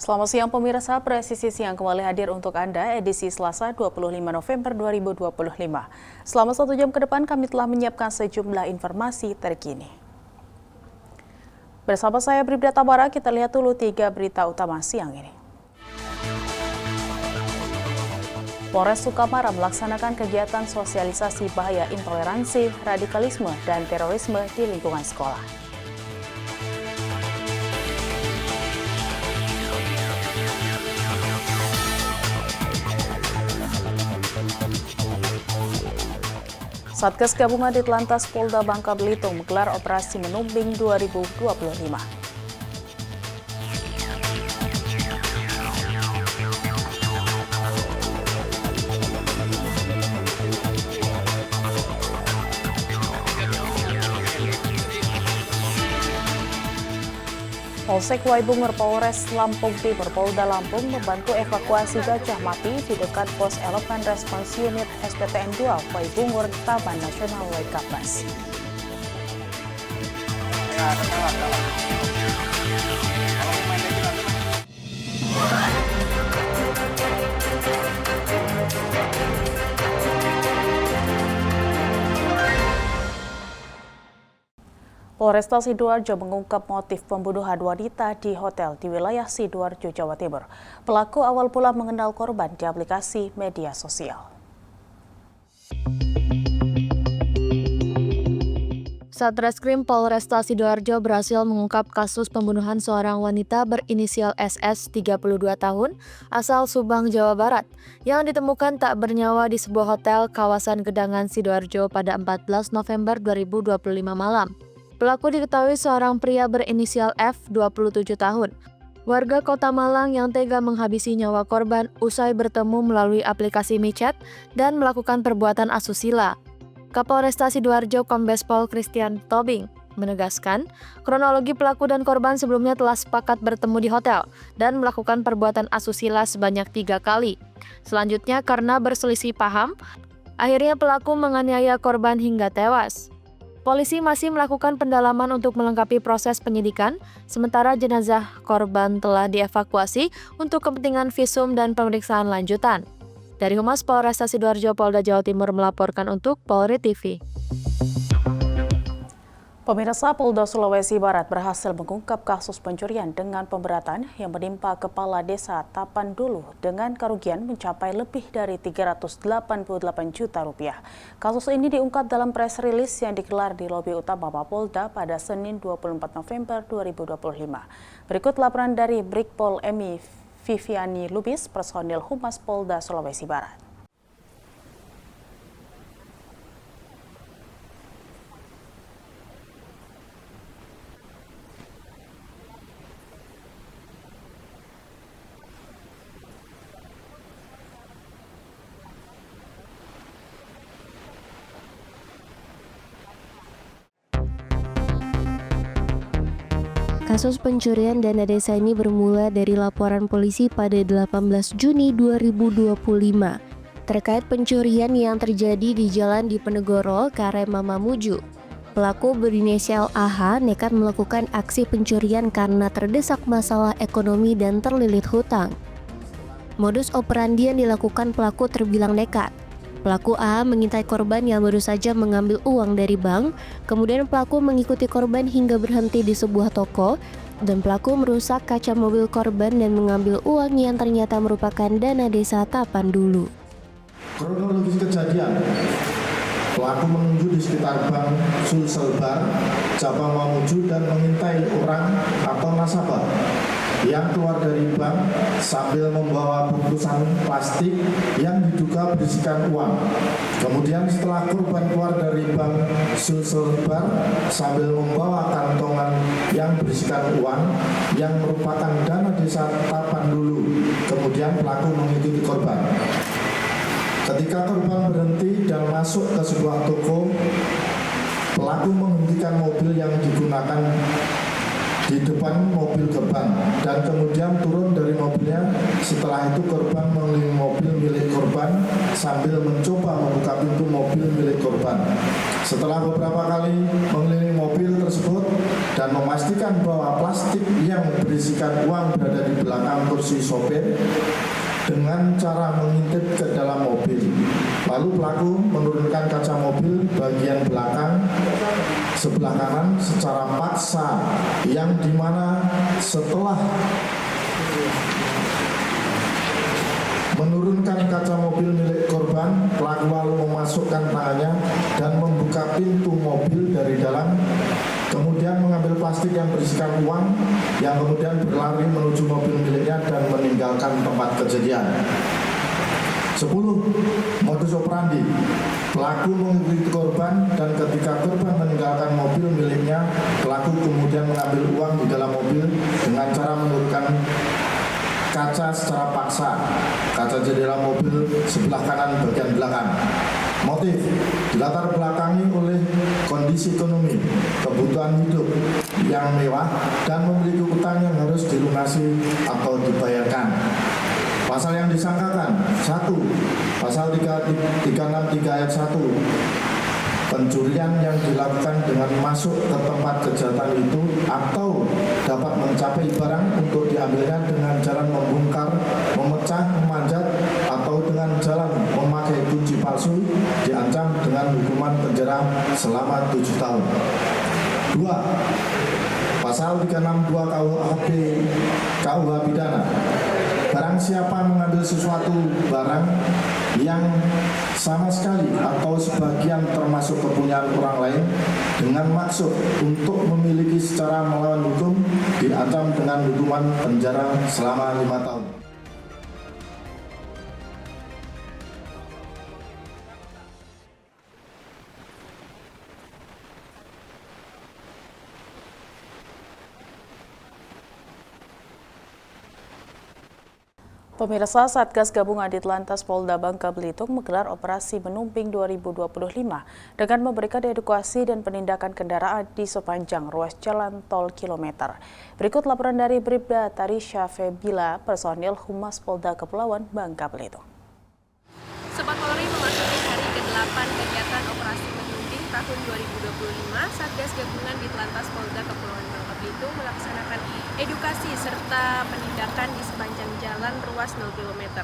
Selamat siang pemirsa, Presisi Siang kembali hadir untuk Anda edisi Selasa 25 November 2025. Selama 1 jam ke depan kami telah menyiapkan sejumlah informasi terkini. Bersama saya Bribda Tabara, kita lihat dulu 3 berita utama siang ini. Polres Sukamara melaksanakan kegiatan sosialisasi bahaya intoleransi, radikalisme, dan terorisme di lingkungan sekolah. Satgas Gabungan Ditlantas Polda Bangka Belitung menggelar operasi Menumbing 2025. Polsek Waibungur Polres Lampung Timur Polda Lampung membantu evakuasi gajah mati di dekat pos Elephant Response Unit SPTN 2 Waibungur Taman Nasional Waikabas. Polresta Sidoarjo mengungkap motif pembunuhan wanita di hotel di wilayah Sidoarjo, Jawa Timur. Pelaku awal pula mengenal korban di aplikasi media sosial. Satreskrim Polresta Sidoarjo berhasil mengungkap kasus pembunuhan seorang wanita berinisial SS 32 tahun asal Subang, Jawa Barat yang ditemukan tak bernyawa di sebuah hotel kawasan Gedangan Sidoarjo pada 14 November 2025 malam. Pelaku diketahui seorang pria berinisial F, 27 tahun, warga Kota Malang yang tega menghabisi nyawa korban usai bertemu melalui aplikasi michat dan melakukan perbuatan asusila. Kapolresta Sidoarjo Kombes Pol Christian Tobing menegaskan, kronologi pelaku dan korban sebelumnya telah sepakat bertemu di hotel dan melakukan perbuatan asusila sebanyak 3 kali. Selanjutnya, karena berselisih paham, akhirnya pelaku menganiaya korban hingga tewas. Polisi masih melakukan pendalaman untuk melengkapi proses penyidikan, sementara jenazah korban telah dievakuasi untuk kepentingan visum dan pemeriksaan lanjutan. Dari Humas Polresta Sidoarjo Polda Jawa Timur melaporkan untuk Polri TV. Pemirsa, Polda Sulawesi Barat berhasil mengungkap kasus pencurian dengan pemberatan yang menimpa Kepala Desa Tapandulu dengan kerugian mencapai lebih dari 388 juta rupiah. Kasus ini diungkap dalam press release yang digelar di lobi utama Mapolda pada Senin 24 November 2025. Berikut laporan dari Brigpol Emi Viviani Lubis, personil Humas Polda Sulawesi Barat. Kasus pencurian dana desa ini bermula dari laporan polisi pada 18 Juni 2025 terkait pencurian yang terjadi di Jalan Diponegoro, Karema Mamuju. Pelaku berinisial AH nekat melakukan aksi pencurian karena terdesak masalah ekonomi dan terlilit hutang. Modus operandi yang dilakukan pelaku terbilang nekat. Pelaku A mengintai korban yang baru saja mengambil uang dari bank, kemudian pelaku mengikuti korban hingga berhenti di sebuah toko, dan pelaku merusak kaca mobil korban dan mengambil uang yang ternyata merupakan dana desa Tapandulu. Kronologis kejadian, pelaku menuju di sekitar Bank Sulselbar, Cabang Mamuju dan mengintai orang atau nasabah yang keluar dari bank sambil membawa bungkusan plastik yang diduga berisikan uang. Kemudian setelah korban keluar dari bank Sulselbar sambil membawa kantongan yang berisikan uang yang merupakan dana desa Tapandulu, kemudian pelaku mengikuti korban. Ketika korban berhenti dan masuk ke sebuah toko, pelaku menghentikan mobil yang digunakan di depan mobil korban dan kemudian turun dari mobilnya. Setelah itu korban mengelilingi mobil milik korban sambil mencoba membuka pintu mobil milik korban. Setelah beberapa kali mengelilingi mobil tersebut dan memastikan bahwa plastik yang berisikan uang berada di belakang kursi sopir dengan cara mengintip ke dalam mobil. Lalu pelaku menurunkan kaca mobil bagian belakang sebelah kanan secara paksa, yang dimana setelah menurunkan kaca mobil milik korban, pelaku lalu memasukkan tangannya dan membuka pintu mobil dari dalam, kemudian mengambil plastik yang berisikan uang, yang kemudian berlari menuju mobil miliknya dan meninggalkan tempat kejadian. 10. Modus operandi. Pelaku mengikuti korban dan ketika korban meninggalkan mobil miliknya, pelaku kemudian mengambil uang di dalam mobil dengan cara menurunkan kaca secara paksa, kaca jendela mobil sebelah kanan bagian belakang. Motif dilatar belakangi oleh kondisi ekonomi, kebutuhan hidup yang mewah, dan memiliki utang yang harus dilunasi atau dibayarkan. Pasal yang disangkakan: 1. Pasal 363 ayat 1. Pencurian yang dilakukan dengan masuk ke tempat kejahatan itu atau dapat mencapai barang untuk diambilnya dengan jalan membongkar, memecah, memanjat, atau dengan jalan memakai kunci palsu, diancam dengan hukuman penjara selama 7 tahun. 2. Pasal 362 KUH pidana. Barang siapa mengambil sesuatu barang yang sama sekali atau sebagian termasuk kepunyaan orang lain dengan maksud untuk memiliki secara melawan hukum, diancam dengan hukuman penjara selama 5 tahun. Pemirsa, Satgas Gabungan Ditlantas Polda Bangka Belitung menggelar operasi Menumping 2025 dengan memberikan edukasi dan penindakan kendaraan di sepanjang ruas jalan tol kilometer. Berikut laporan dari Bribda Tarisha Febila, personil Humas Polda Kepulauan Bangka Belitung. Sobat Polri, memasuki hari ke-8 kegiatan operasi Menumping tahun 2025, Satgas Gabungan Ditlantas Polda Kepulauan Bangka Belitung melaksanakan edukasi serta penindakan di sepanjang jalan ruas 0 km.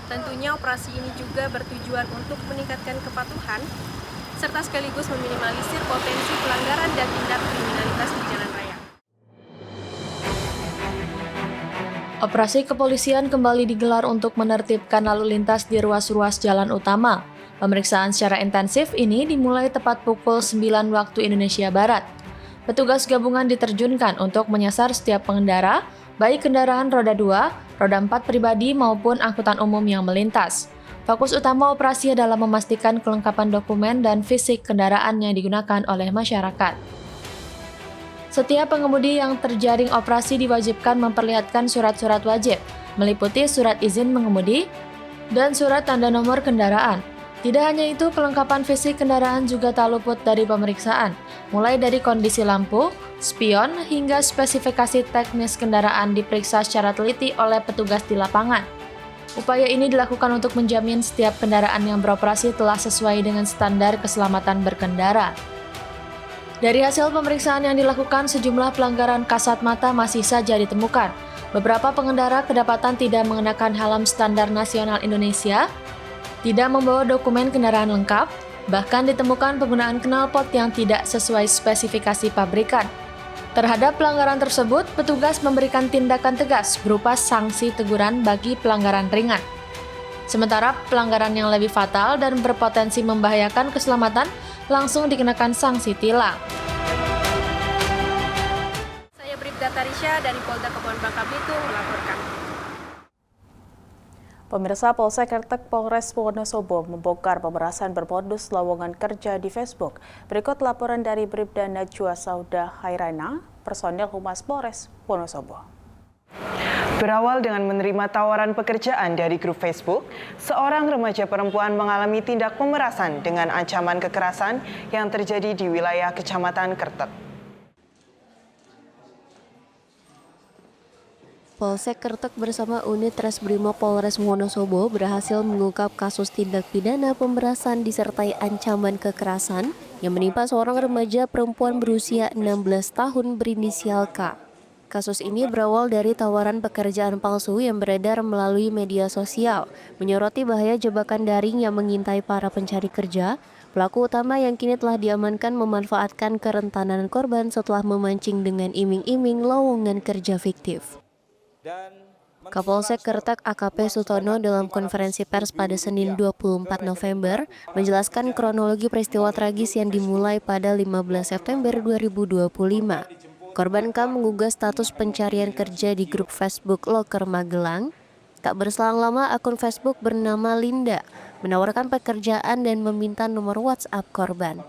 Tentunya operasi ini juga bertujuan untuk meningkatkan kepatuhan serta sekaligus meminimalisir potensi pelanggaran dan tindak kriminalitas di jalan raya. Operasi kepolisian kembali digelar untuk menertibkan lalu lintas di ruas-ruas jalan utama. Pemeriksaan secara intensif ini dimulai tepat pukul 9 waktu Indonesia Barat. Petugas gabungan diterjunkan untuk menyasar setiap pengendara, baik kendaraan roda 2, roda 4 pribadi maupun angkutan umum yang melintas. Fokus utama operasi adalah memastikan kelengkapan dokumen dan fisik kendaraan yang digunakan oleh masyarakat. Setiap pengemudi yang terjaring operasi diwajibkan memperlihatkan surat-surat wajib, meliputi surat izin mengemudi dan surat tanda nomor kendaraan. Tidak hanya itu, kelengkapan fisik kendaraan juga tak luput dari pemeriksaan, mulai dari kondisi lampu, spion, hingga spesifikasi teknis kendaraan diperiksa secara teliti oleh petugas di lapangan. Upaya ini dilakukan untuk menjamin setiap kendaraan yang beroperasi telah sesuai dengan standar keselamatan berkendara. Dari hasil pemeriksaan yang dilakukan, sejumlah pelanggaran kasat mata masih saja ditemukan. Beberapa pengendara kedapatan tidak mengenakan helm standar nasional Indonesia, tidak membawa dokumen kendaraan lengkap, bahkan ditemukan penggunaan knalpot yang tidak sesuai spesifikasi pabrikan. Terhadap pelanggaran tersebut, petugas memberikan tindakan tegas berupa sanksi teguran bagi pelanggaran ringan. Sementara pelanggaran yang lebih fatal dan berpotensi membahayakan keselamatan langsung dikenakan sanksi tilang. Saya Bribda Tarisha dari Polda Kepulauan Bangka Belitung melaporkan. Pemirsa, Polsek Kertek Polres Wonosobo membongkar pemerasan bermodus lowongan kerja di Facebook. Berikut laporan dari Bribda Najwa Sauda Hairana, personil Humas Polres Wonosobo. Berawal dengan menerima tawaran pekerjaan dari grup Facebook, seorang remaja perempuan mengalami tindak pemerasan dengan ancaman kekerasan yang terjadi di wilayah Kecamatan Kertek. Polsek Kertek bersama unit Resbrimob Polres Wonosobo berhasil mengungkap kasus tindak pidana pemerasan disertai ancaman kekerasan yang menimpa seorang remaja perempuan berusia 16 tahun berinisial K. Kasus ini berawal dari tawaran pekerjaan palsu yang beredar melalui media sosial, menyoroti bahaya jebakan daring yang mengintai para pencari kerja. Pelaku utama yang kini telah diamankan memanfaatkan kerentanan korban setelah memancing dengan iming-iming lowongan kerja fiktif. Kapolsek Kertek AKP Sutono dalam konferensi pers pada Senin 24 November menjelaskan kronologi peristiwa tragis yang dimulai pada 15 September 2025. Korban K menggugah status pencarian kerja di grup Facebook Loker Magelang. Tak berselang lama akun Facebook bernama Linda menawarkan pekerjaan dan meminta nomor WhatsApp korban.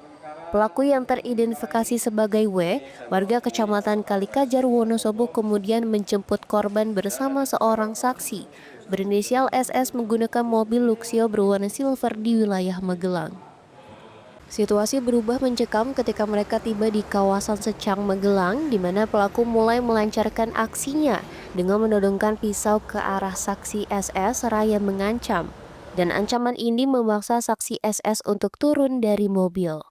Pelaku yang teridentifikasi sebagai W, warga Kecamatan Kalikajar, Wonosobo kemudian menjemput korban bersama seorang saksi berinisial SS menggunakan mobil Luxio berwarna silver di wilayah Magelang. Situasi berubah mencekam ketika mereka tiba di kawasan Secang, Magelang, di mana pelaku mulai melancarkan aksinya dengan menodongkan pisau ke arah saksi SS seraya mengancam. Dan ancaman ini memaksa saksi SS untuk turun dari mobil.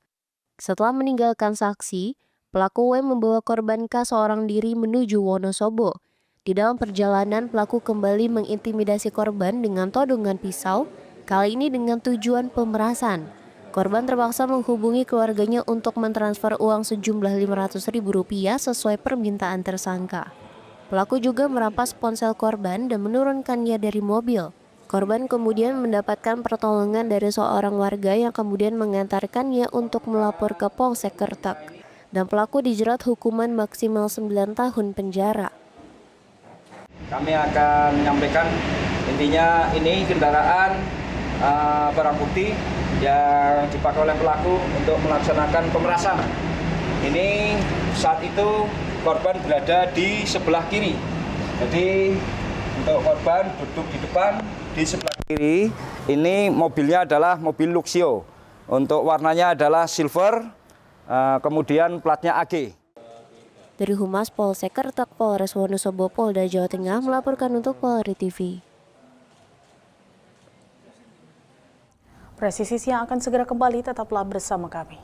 Setelah meninggalkan saksi, pelaku W membawa korban K seorang diri menuju Wonosobo. Di dalam perjalanan, pelaku kembali mengintimidasi korban dengan todongan pisau, kali ini dengan tujuan pemerasan. Korban terpaksa menghubungi keluarganya untuk mentransfer uang sejumlah Rp500.000 sesuai permintaan tersangka. Pelaku juga merampas ponsel korban dan menurunkannya dari mobil. Korban kemudian mendapatkan pertolongan dari seorang warga yang kemudian mengantarkannya untuk melapor ke Polsek Kertek. Dan pelaku dijerat hukuman maksimal 9 tahun penjara. Kami akan menyampaikan intinya ini kendaraan barang bukti yang dipakai oleh pelaku untuk melaksanakan pemerasan. Ini saat itu korban berada di sebelah kiri. Jadi untuk korban duduk di depan, di sebelah kiri ini mobilnya adalah mobil Luxio. Untuk warnanya adalah silver, kemudian platnya AG. Dari Humas Polsek Kertek Polres Wonosobo Polda Jawa Tengah melaporkan untuk Polri TV. Presisi Siang akan segera kembali, tetaplah bersama kami.